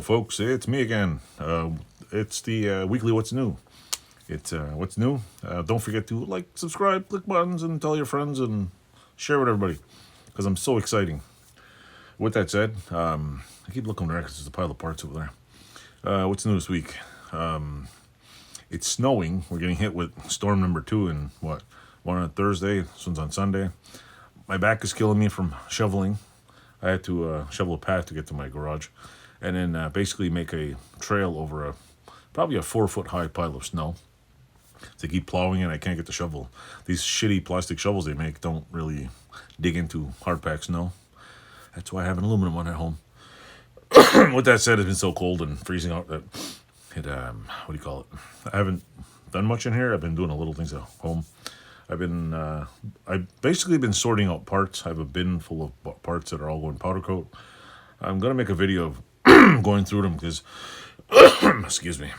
folks, it's me again. It's the weekly What's New. It's What's New. Don't forget to like, subscribe, click buttons, and tell your friends and share with everybody because I'm so exciting. With that said, I keep looking there because there's a pile of parts over there. What's new this week? It's snowing. We're getting hit with storm number 2 and one on Thursday. This one's on Sunday. My back is killing me from shoveling. I had to shovel a path to get to my garage, and then basically make a trail over probably a 4-foot high pile of snow. To keep plowing it, I can't get the shovel. These shitty plastic shovels they make don't really dig into hard packed snow. That's why I have an aluminum one at home. With that said, it's been so cold and freezing out that it what do you call it? I haven't done much in here. I've been doing a little things at home. I've basically been sorting out parts. I have a bin full of parts that are all going powder coat. I'm gonna make a video of going through them because, excuse me.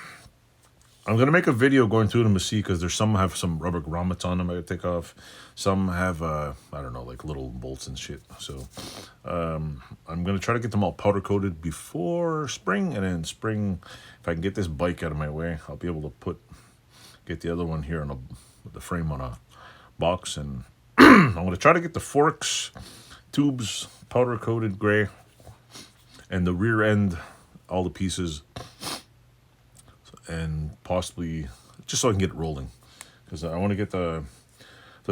I'm gonna make a video going through them to see because there's some have some rubber grommets on them I gotta take off. Some have I don't know, like little bolts and shit. So I'm gonna try to get them all powder coated before spring, and then spring, if I can get this bike out of my way, I'll be able to get the other one here on with the frame on a box, and I'm going to try to get the forks, tubes, powder coated gray, and the rear end, all the pieces, and possibly just so I can get it rolling, because I want to get the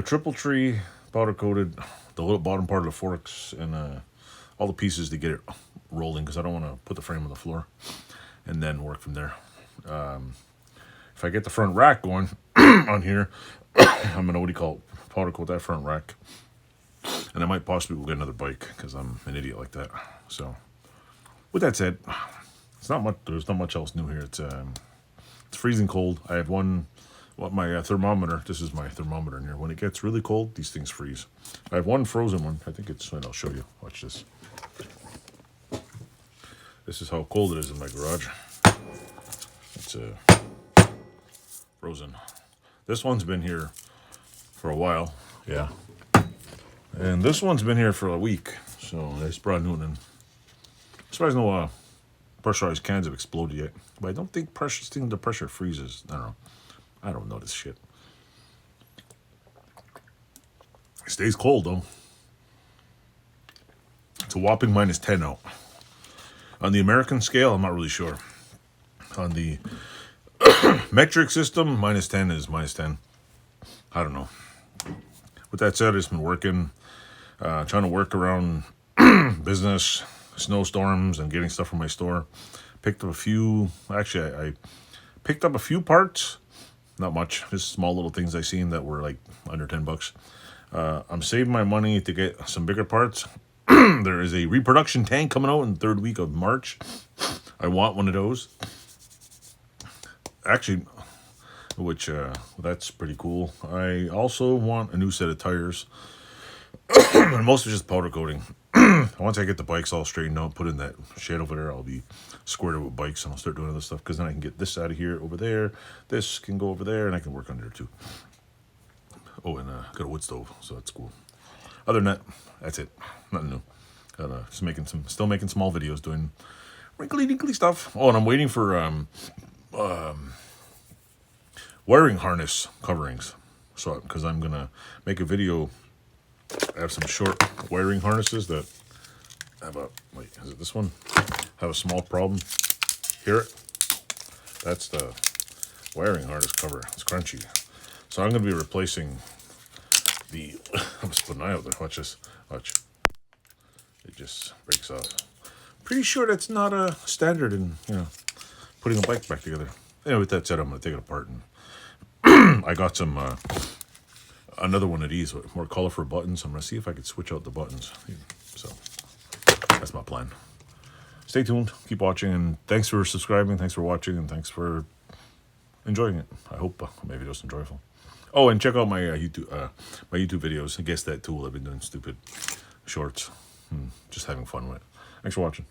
triple tree powder coated, the little bottom part of the forks, and all the pieces to get it rolling, because I don't want to put the frame on the floor and then work from there. If I get the front rack going on here, I'm gonna, powder coat that front rack, and I might possibly get another bike because I'm an idiot like that. So, with that said, it's not much. There's not much else new here. It's freezing cold. I have my thermometer. This is my thermometer in here. When it gets really cold, these things freeze. I have one frozen one. I think it's. Wait, I'll show you. Watch this. This is how cold it is in my garage. It's frozen. This one's been here for a while, yeah. And this one's been here for a week, so I just brought a new one in. I'm surprised no pressurized cans have exploded yet, but I don't think the pressure freezes. I don't know this shit. It stays cold though. It's a whopping -10 out. On the American scale, I'm not really sure. On the metric system, -10 is -10. I don't know. With that said, it's been working, trying to work around business, snowstorms, and getting stuff from my store. Picked up a few. Actually, I picked up a few parts. Not much. Just small little things I seen that were like under $10. I'm saving my money to get some bigger parts. There is a reproduction tank coming out in the 3rd week of March. I want one of those. Actually, which that's pretty cool. I also want a new set of tires. And most of it's just powder coating. Once I get the bikes all straightened out, put in that shed over there, I'll be squared up with bikes, and I'll start doing other stuff, because then I can get this out of here over there. This can go over there, and I can work under too. Oh, and got a wood stove, so that's cool. Other than that, that's it. Nothing new. Still making small videos, doing wrinkly stuff. Oh, and I'm waiting for wiring harness coverings. So, because I'm gonna make a video. I have some short wiring harnesses that have is it this one? Have a small problem. Hear it? That's the wiring harness cover. It's crunchy. So I'm gonna be replacing I'm just putting an eye out there. Watch this. Watch. It just breaks off. Pretty sure that's not a standard in, putting a bike back together. Anyway, with that said, I'm gonna take it apart, and I got some another one of these with more colorful buttons. I'm gonna see if I can switch out the buttons. So that's my plan. Stay tuned, keep watching, and thanks for subscribing, thanks for watching, and thanks for enjoying it. I hope my video's enjoyable. Oh, and check out my YouTube videos. I guess that tool I've been doing stupid shorts, just having fun with it. Thanks for watching.